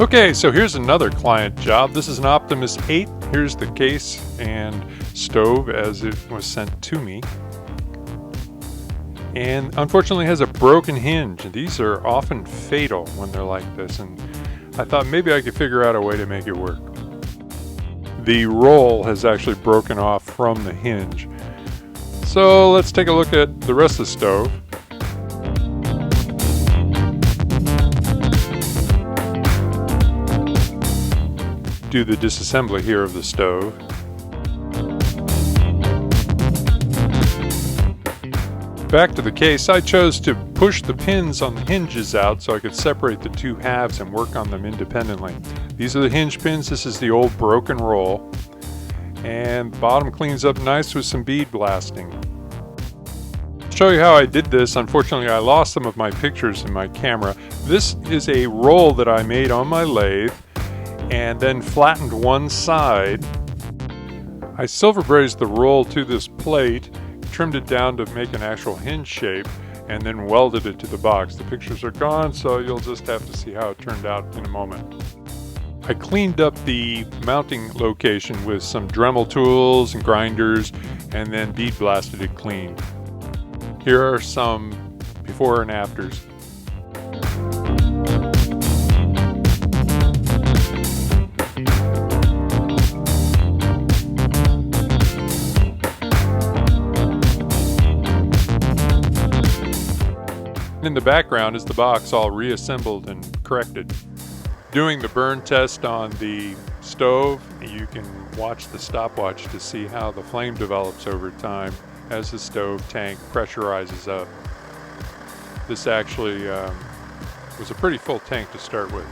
Okay, so here's another client job. This is an Optimus 8. Here's the case and stove as it was sent to me. And unfortunately has a broken hinge. These are often fatal when they're like this, and I thought maybe I could figure out a way to make it work. The roll has actually broken off from the hinge. So let's take a look at the rest of the stove. Do the disassembly here of the stove. Back to the case, I chose to push the pins on the hinges out so I could separate the two halves and work on them independently. These are the hinge pins. This is the old broken roll. And the bottom cleans up nice with some bead blasting. I'll show you how I did this. Unfortunately, I lost some of my pictures in my camera. This is a roll that I made on my lathe and then flattened one side. I silver brazed the roll to this plate, trimmed it down to make an actual hinge shape, and then welded it to the box. The pictures are gone, so you'll just have to see how it turned out in a moment. I cleaned up the mounting location with some Dremel tools and grinders, and then bead blasted it clean. Here are some before and afters. In the background is the box all reassembled and corrected. Doing the burn test on the stove, you can watch the stopwatch to see how the flame develops over time as the stove tank pressurizes up. This actually was a pretty full tank to start with.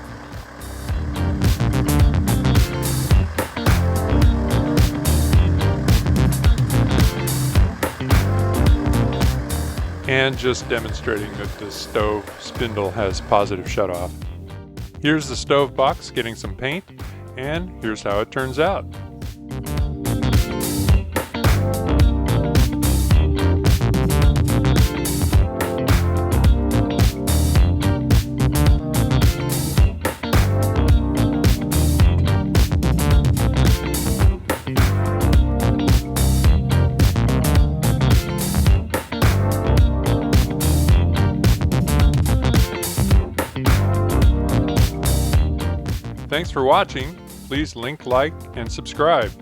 And just demonstrating that the stove spindle has positive shutoff. Here's the stove box getting some paint, and here's how it turns out. Thanks for watching. Please link, like, and subscribe.